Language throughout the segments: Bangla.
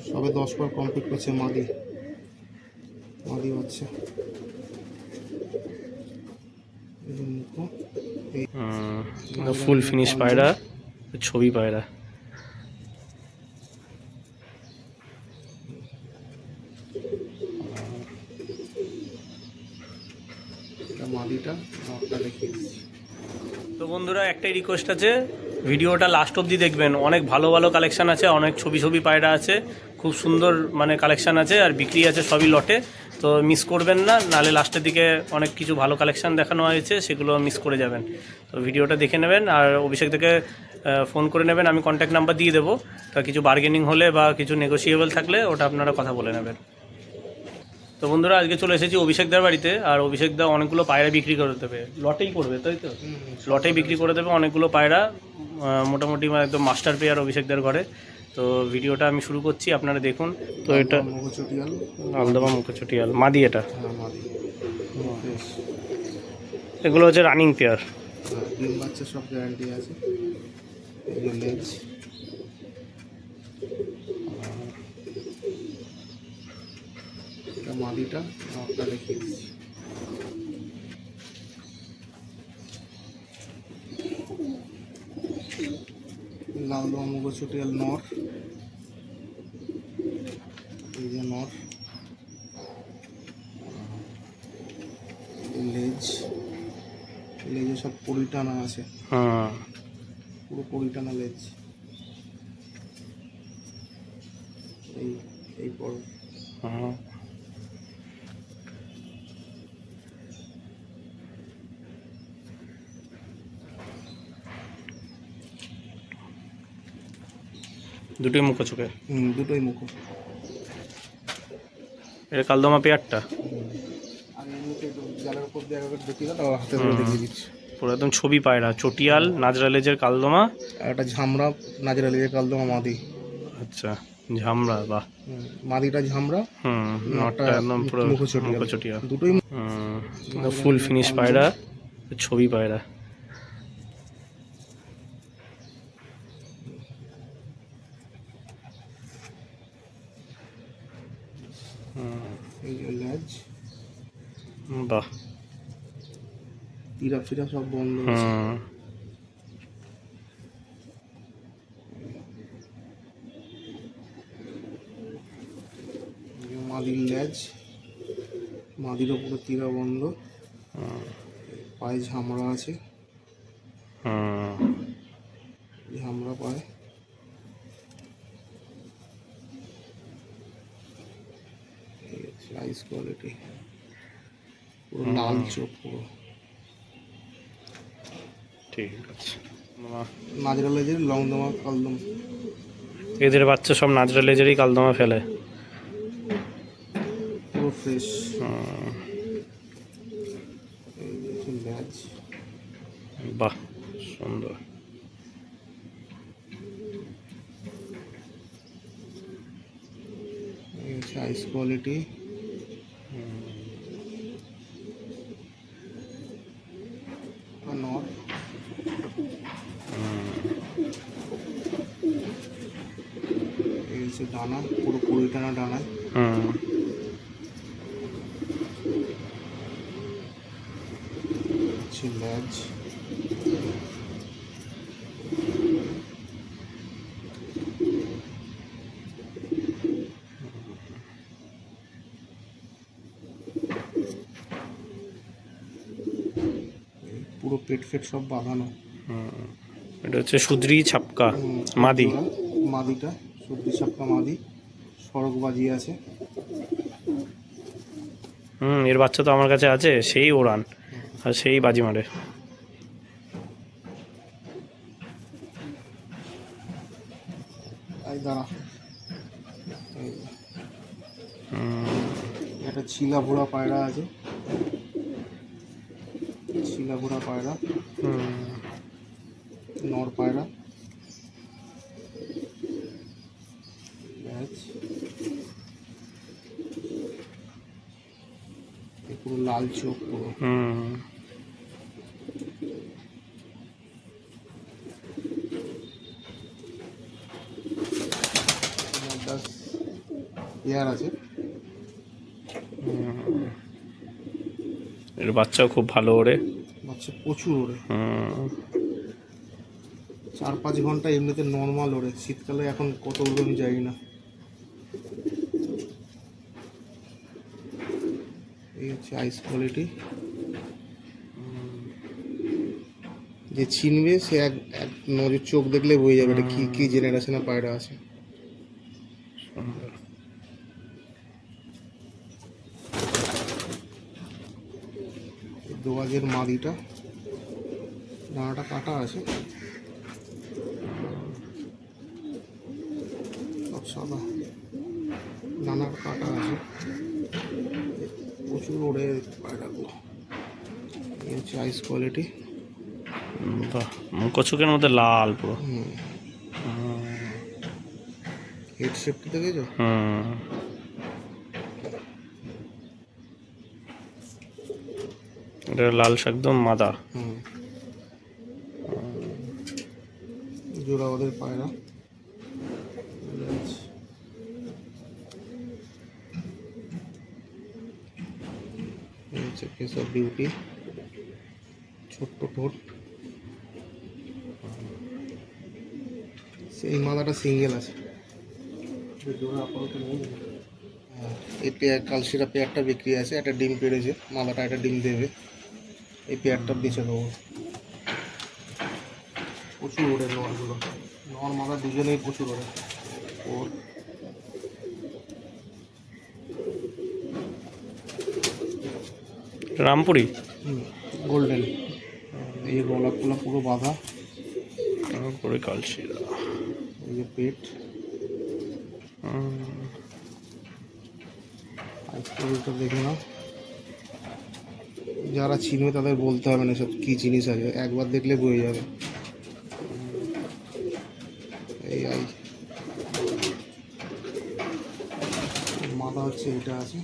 সবে 10 বার কমপ্লিট করছে মাদি হচ্ছে ফুল ফিনিশ পায়রা, ছবি পায়রা। মাদিটা নটটা দেখিয়ে দিচ্ছি। তো বন্ধুরা একটাই রিকোয়েস্ট আছে, ভিডিওটা লাস্ট অবধি দেখবেন। অনেক ভালো ভালো কালেকশান আছে, অনেক ছবি পায়রা আছে, খুব সুন্দর মানে কালেকশান আছে আর বিক্রি আছে সবই লটে। তো মিস করবেন না, নাহলে লাস্টের দিকে অনেক কিছু ভালো কালেকশান দেখানো হয়েছে, সেগুলো মিস করে যাবেন। তো ভিডিওটা দেখে নেবেন আর অভিষেক থেকে ফোন করে নেবেন, আমি কন্ট্যাক্ট নাম্বার দিয়ে দেবো। তা কিছু বার্গেনিং হলে বা কিছু নেগোসিয়েবল থাকলে ওটা আপনারা কথা বলে নেবেন। তো বন্ধুরা আজকে চলে এসেছি অভিষেকদার বাড়িতে, আর অভিষেকদা অনেকগুলো পায়রা বিক্রি করে দেবে, লটেই করবে তাই তো? লটেই বিক্রি করে দেবে অনেকগুলো পায়রা, মোটামুটি একদম মাস্টার পেয়ার অভিষেকদার ঘরে। তো ভিডিওটা আমি শুরু করছি, আপনারা দেখুন। তো এটা আলদমা মুখোচটিয়াল মাদি, এটা এগুলো হচ্ছে রানিং পেয়ার। ডিম বাচ্চা সব গ্যারান্টি আছে। এটা মাদিটা নটটা দেখিয়ে দিচ্ছি। লালদমা মুখোচটিয়াল নর, এই যে নর, লেজে সব পরিটানা আছে, পুরো পরিটানা লেজ। এই পর দুটোই মুখো চোখে, দুটোই মুখো। এটা কালদমা পেয়ারটা জালের উপর দিয়ে দেখিয়ে দাও, হাতে ধরে দেখিয়ে দিচ্ছি। পুরো একদম ছবি পায়রা, চটিয়াল নাজরা লেজের কালদমা, আর একটা ঝামরা নাজরা লেজের কালদমা মাদি। আচ্ছা, ঝামরা, বাহ। মাদিটা ঝামরা, নটটা একদম পুরো মুখোচটিয়াল, দুটোই ফুল ফিনিশ পায়রা, ছবি পায়রা। এই যে লেজ, বাহ। তীরা ফিরা সব বন্ধ আছে। মাদির লেজ, মাদিরও পুরো তীরা বন্ধ, পায়ে ঝামড়া আছে, ঝামড়া পায়ে। আইস কোয়ালিটি, পুরো লাল চোখ পুরো। ঠিক আছে, নাজরা লেজের লংদমা কালদমা, এদের বাচ্চা সব নাজরা লেজেরই কালদমা ফেলে, পুরো ফ্রেশ। লেজ, বাহ সুন্দর। আইস কোয়ালিটি, নর, এই হচ্ছে ডানা, পুরো কুড়ি টানা ডানায়। হচ্ছে লেজ, পুরো পেট ফেট সব বাঁধানো। এটা হচ্ছে সুদ্রি ছাপকা মাদি, মাদিটা সুদ্রি ছাপকা মাদি, সড়ক বাজিয়ে আছে। এর বাচ্চা তো আমার কাছে আছে, সেই ওড়ান আর সেই বাজি মারে। একটা ছিলা ভোড়া পায়রা আছে, ছিলা ভোড়া পায়রা, নর পায়রা, পুরো লাল চোখ পুরো। পেয়ার আছে। এর বাচ্চাও খুব ভালো ওড়ে। বাচ্চা প্রচুর ওড়ে, হুম, 4-5 ঘন্টা এমনিতে নর্মাল ওড়ে। শীতকালে এখন কত উড়বে আমি জানি না। এই হচ্ছে আইস কোয়ালিটি। যে চিনবে সে এক এক নজর চোখ দেখলে বুঝে যাবে এটা কি কি জেনারেশনের পায়রা আছে। সুন্দর। দোয়াজের মাদিটা, ডানাটা কাটা আছে, সব সাদা, ডানার কাটা আছে, প্রচুর ওড়ে পায়রাগুলো। এই হচ্ছে আইস কোয়ালিটি। বাহ, কচুকের মধ্যে লাল পুরো। হেড শেপটা দেখেছো? হুম, এটা লাল একদম মাদা। জোড়া ওদের পায়রা। এই হচ্ছে ফেস অফ বিউটি, ছোট্ট ঠোঁট। সেই মালাটা সিঙ্গেল আছে, জোড়া আপাতত নেই। এই পেয়ার কালশিরা পেয়ারটা বিক্রি আছে, একটা ডিম পেড়েছে, মালাটা একটা ডিম দেবে। এই পেয়ারটা বেঁচে দেবো। প্রচুর ওড়ে নরগুলো, নর মালা দুজনেই প্রচুর ওড়ে। ওর রামপুরি গোল্ডেন, এই গলা ফোলা পুরো বাঁধা, রামপুরি কালশিরা। এই যে পেট, আইসটা দেখে না। যারা চিনবে তাদের বলতে হবে না সব কী জিনিস আছে, একবার দেখলে বয়ে যাবে। এই আই মাথা হচ্ছে এটা আছে,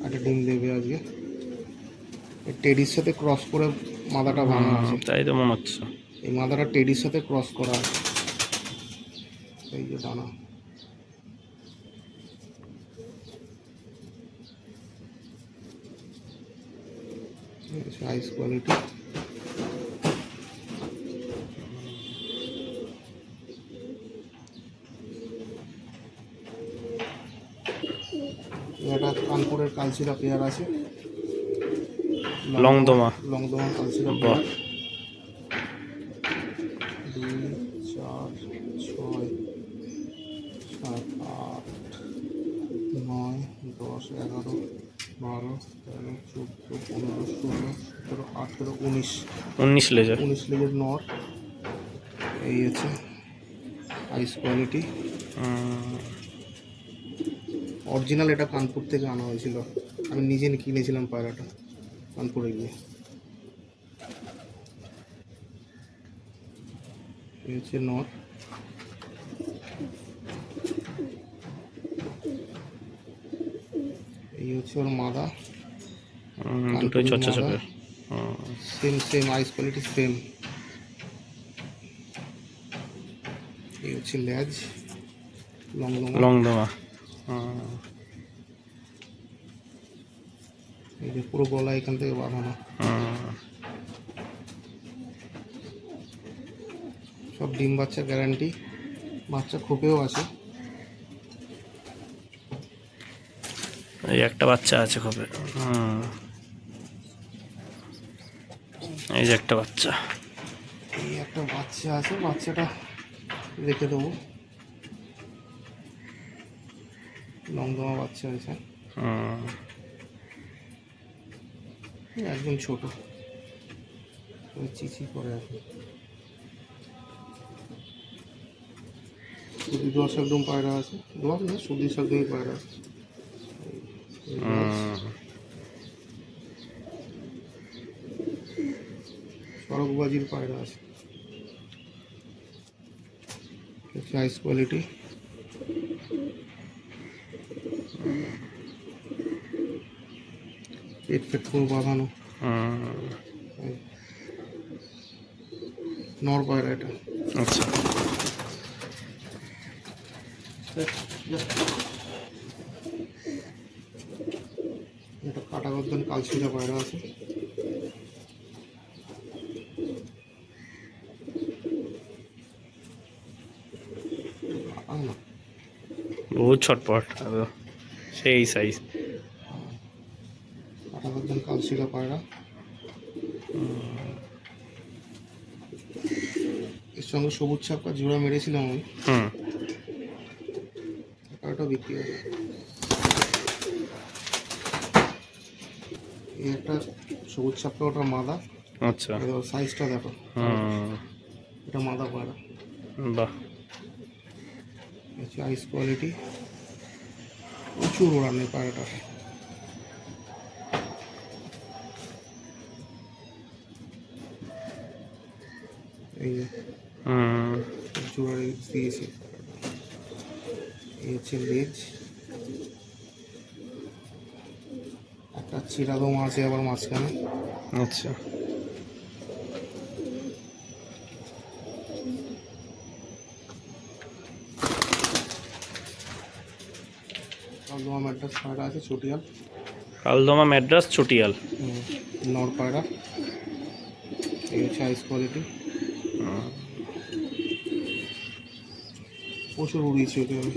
একটা ডিম দেবে আজকে। টেডির সাথে ক্রস করে মাথাটা ভাঙা আছে, তাই তো মনে হচ্ছে। এই মাথাটা টেডির সাথে ক্রস করা আছে। এই যে ডানা, আইস কোয়ালিটি। এটা কানপুরের কালচিরা পেয়ার আছে, লংদমা। লংদমা কালচিরা পেয়ার। 2, 4, 6, 7, 8, 9, 10, 11, 12, 13, 14, 15, 16, 17, 18, 19, 19 লেজার। 19 লেগের নর। এই হচ্ছে আইস কোয়ালিটি। অরিজিনাল এটা কানপুর থেকে আনা হয়েছিল, আমি নিজে কিনেছিলাম পায়রাটা কানপুরে গিয়ে। এই হচ্ছে নর। এই হচ্ছে ওর মাদা, দুটোই চর্চা চপের। সেম সেম আইস কোয়ালিটি সেম। এই হচ্ছে লেজ, লংদমা। এই যে পুরো গলা এখান থেকে বাঁধানো, সব ডিম বাচ্চা গ্যারান্টি, বাচ্চা খোপেও আছে। এই একটা বাচ্চা আছে খোপে। এই যে একটা বাচ্চা, এই একটা বাচ্চা আছে, বাচ্চাটা রেখে দেবো। লংদমা বাচ্চা আছে, একদম ছোট, চিচি করে এখন। সুদি দোয়াশ একদম পায়রা আছে, দোয়াশ না সুদি একদমই পায়রা আছে। সরগবাজির পায়রা আছে, আইস কোয়ালিটি। পেট ফেট পুরো বাঁধানো, নর পায়রা এটা। আচ্ছা, এটা কাটা গর্দন কালশিরা পায়রা আছে। না বহুত ছটপট, সেই সাইজ। কাটা গর্দন কালশিরা পায়রা। এর সঙ্গে সবুজ ছাপা জোড়া মেরেছিলাম আমি, পায়রাটা বিক্রি হবে। এই একটা সবুজ ছাপা, ওটা মাদা। আচ্ছা, সাইজটা দেখো, এটা মাদা পায়রা। বাহ, আইস কোয়ালিটি, প্রচুর ওড়ান এই পায়রাটার। এই যে জোড়া দিয়েছি। এই হচ্ছে লেজ, একটা চিরাদম আছে আবার মাঝখানে। আচ্ছা, কালদমা ম্যাড্রাস পায়রা আছে, চটিয়াল। কালদমা ম্যাড্রাস চটিয়াল, নর পায়রা। এই হচ্ছে আইস কোয়ালিটি, প্রচুর উড়িয়েছি ওকে আমি।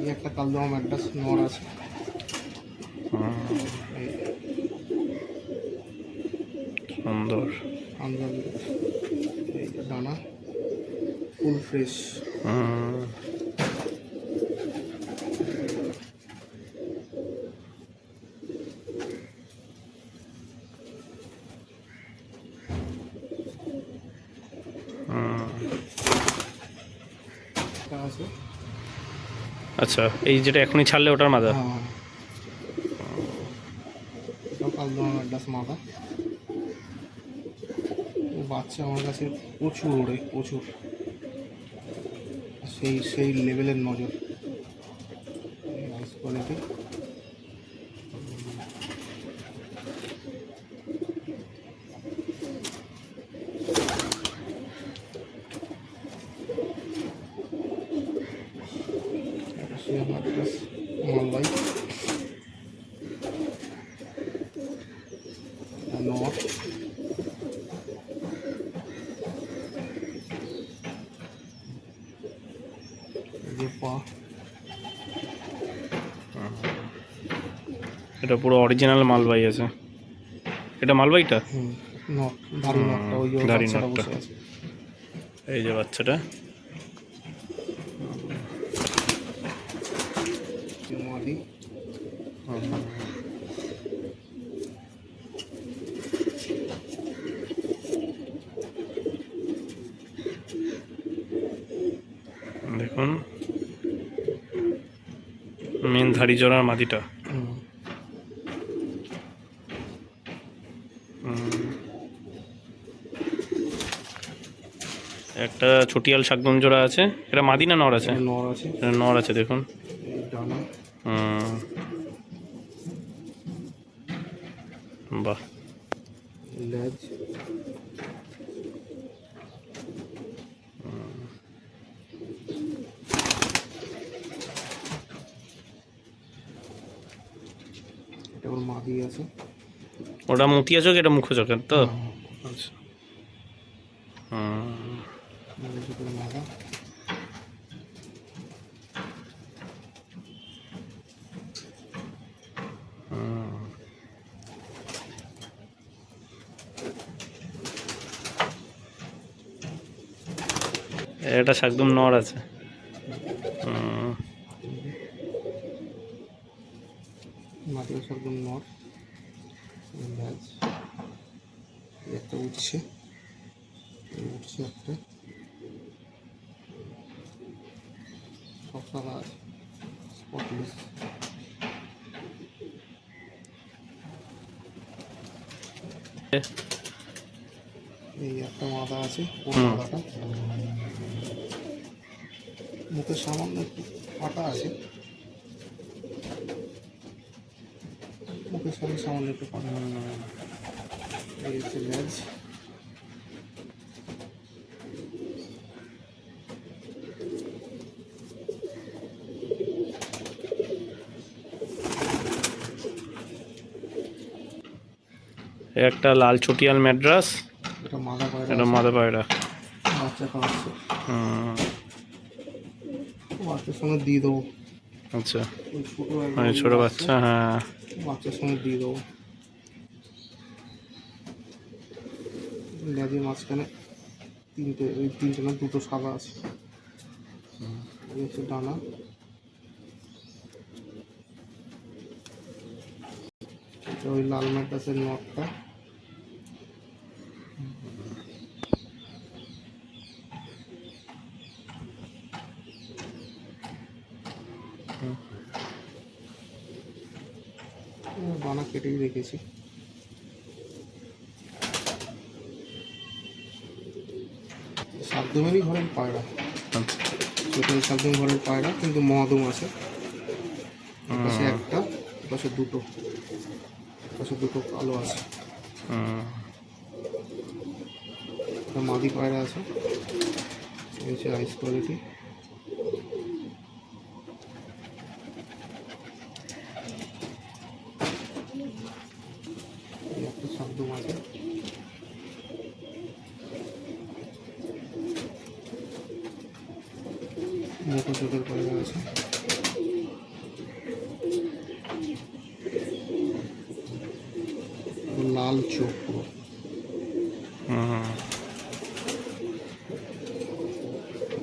এই একটা কালদমা ম্যাড্রাস নর আছে। সুন্দর, আন্দাজ, এই যে ডানা ফুল ফ্রেশ। আছে। আচ্ছা, এই যেটা এখনই ছাড়লে ওটার মাদা। হ্যাঁ, এটাও কালদমা ম্যাড্রাস মাদা। ও বাচ্চা আমার কাছে প্রচুর ওড়ে, প্রচুর, সেই সেই লেভেলের নজর। Nice quality. ম্যাড্রাস মালবাই নর। যে পা, এটা পুরো অরিজিনাল মালবাই আছে। এটা মালবাইটা, নট, ধারি নটটা, ওই যে ধারি বাচ্চাটা নটটা। বসে আছে। এই যে বাচ্চাটা, মাদি। দেখুন মেন ধাড়ি জোড়ার মাদিটা। একটা ছটিয়াল শাকদম জোড়া আছে। এটা মাদি না নর আছে? নর আছে। এটা নর আছে, দেখুন। এই ডানা, বাহ, লেজ, এটা ওর মাদি আছে। ওটা মতিয়া চোখ, এটা মুখ্য চোখের তো। আচ্ছা, মাদা। এটা শাকদম নর আছে। মাটিও একদম নর। লেজ, একটা উঠছে, উঠছে একটা, সব সাদা আছে, স্পটলেস। এই একটা মাদা আছে, কোন হুম। মাদাটা মুখে সামান্য একটু ফাটা আছে, মুখের সামনে সামান্য একটু ফাটা। এই হচ্ছে লেজ। এই একটা লাল চটিয়াল ম্যাড্রাস, এটা মাদা পায়রা এটা আছে, মাদা পায়রা। বাচ্চা খাওয়াচ্ছে, হুম, বাচ্চার সঙ্গে দিয়ে দেবো। আচ্ছা, ওই ছোটো একদম মানে ছোট বাচ্চা, হ্যাঁ। বাচ্চার সঙ্গে দিয়ে দেবো। লেজের মাঝখানে তিনটে না দুটো সাদা আছে। এই হচ্ছে ডানা। এটা ওই লাল ম্যাড্রাসের নটটা। ডানা কেটেই রেখেছি। সাবদমেরই ঘরের পায়রা, আচ্ছা। ছোটো সাবদম ঘরের পায়রা, কিন্তু মহাদম আছে। পাশে একটা, পাশে দুটো, পাশে দুটো কালো আছে। হুম, একটা মাদি পায়রা আছে, এই হচ্ছে আইস কোয়ালিটি। এই একটা সাবদম আছে। মোটো চোখের পায়রা আছে। লাল চোখ পুরো। হুম,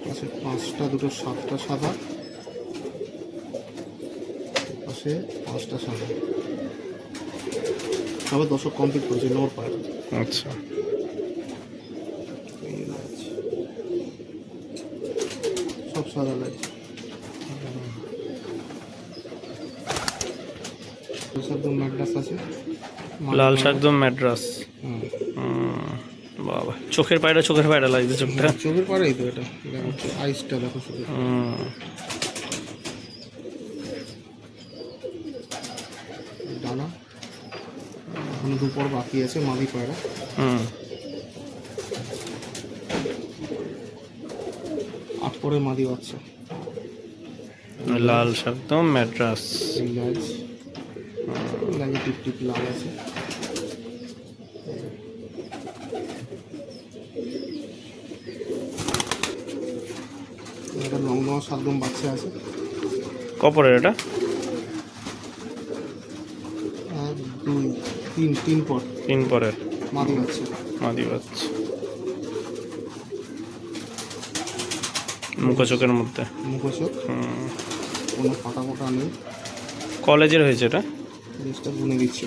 পাশে পাঁচটা, দুটো সাতটা সাদা, পাশে পাঁচটা সাদা। সবে দশক কমপ্লিট করেছে নোর পায়রা। আচ্ছা। এই লাইট সব সাদা লাইট। একদম ম্যাড্রাস আছে, লাল শাকদম ম্যাড্রাস। হুম। বাবা, চোখের পায়রা লাগছে চোখটা। চোখের পাড়াই তো এটা, হচ্ছে আইসটা দেখো শুধু। হুম, ডানা এখন দুপুর বাকি আছে, মাদি পায়রা। হুম, 8 পরে মাদি বাচ্চা। লাল শাকদম ম্যাড্রাস। এই লেজ, লেজে টিপ টিপ লাল আছে। এটা লং নেওয়া সাতদম বাচ্চা আছে। কপরের এটা? 1 2 3 পর 3 পরের মাদি বাচ্চা। মাদি বাচ্চা, মুখ চোখের মধ্যে। মুখোশক, হুম, কোনো ফাটা ফোটা নেই। কলেজের হয়েছে এটা? লিস্টটা গুনে দিচ্ছি।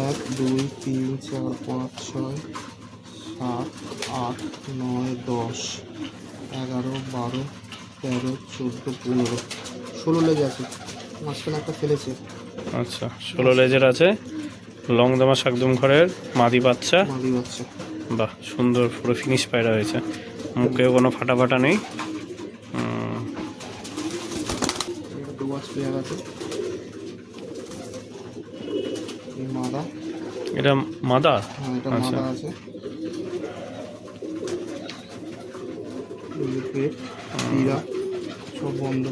1 2 3 4 5 6 7 8 9 10 11 12 13 14 15 16 লেজ আছে, মাঝখানে একটা ফেলেছে। আচ্ছা, 16 লেজের আছে, লং দমা শাকদম ঘরের মাদি বাচ্চা। মাদি বাচ্চা। বাহ, সুন্দর পুরো ফিনিশ পায়রা হয়েছে, মুখেও কোনো ফাটা ফাটা নেই। একটা দুবাস পেয়ার আছে। এই মাদা, এটা মাদা? হ্যাঁ এটা আচ্ছা। মাদা আছে। এই পেট, পিরা সব বন্ধ।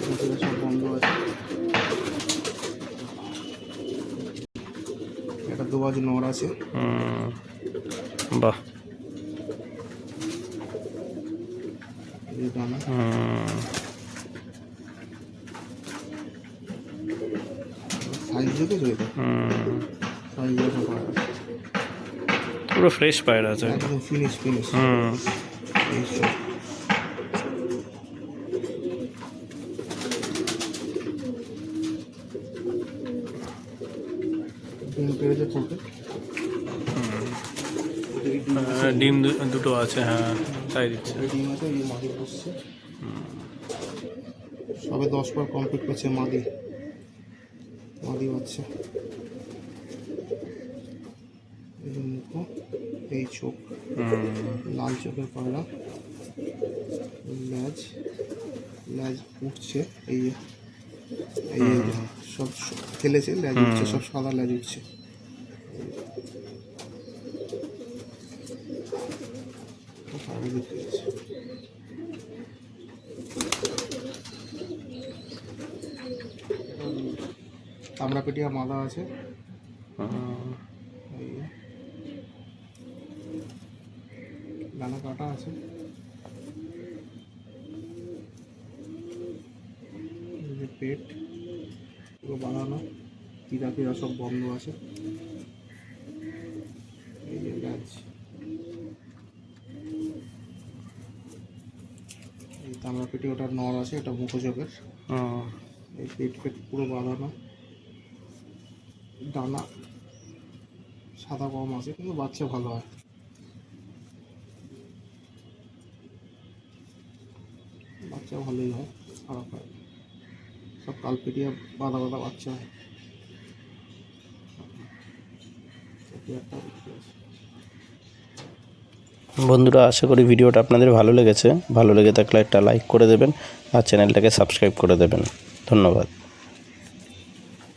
এগুলো সব বন্ধ আছে। একটা দুবাজ নর আছে। বাহ। এই দানা সাইজ দেখেছো এটা? সাইজ দেখো পায়রা, পুরো ফ্রেশ পায়রা আছে। একদম ফিনিশ। এই সব ডিম পেড়েছে ঠোঁটে। ডিম দুটো আছে, হ্যাঁ তাই দিচ্ছে। ডিম আছে, এই মাদি বসছে। সবে 10 পর কমপ্লিট করছে মাদি। মাদি বাচ্চা, এই যে মুখো, এই চোখ, লাল চোখের পায়রা, ল্যাজ ল্যাজ উঠছে, এই যে এই যে সব খেলেছে, ল্যাজ উঠছে, সব সাদা ল্যাজ উঠছে। পায়রা বিক্রি আছে। তামড়াপেটিয়া মাদা আছে, এই যে ডানা কাটা আছে, এই যে পেট পুরো বাঁধানো, টিরা ফিরা সব বন্ধ আছে, এই যে ল্যাজ, এই তামড়াপেটি ওটার নর আছে, এটা মুখোচোখের, এই পেট পেট পুরো বাঁধানো, ডানা সাদা কম আছে কিন্তু বাচ্চা ভালো হয়। বাচ্চা ভালোই হয়, খারাপ হয় না। সব কালপেটিয়া বাঁধা বাঁধা বাচ্চা হয়। একটা বিক্রি আছে। বন্ধুরা, আশা করি ভিডিওটা আপনাদের ভালো লেগেছে। ভালো লেগে থাকলে একটা লাইক করে দেবেন আর চ্যানেলটাকে সাবস্ক্রাইব করে দেবেন। ধন্যবাদ।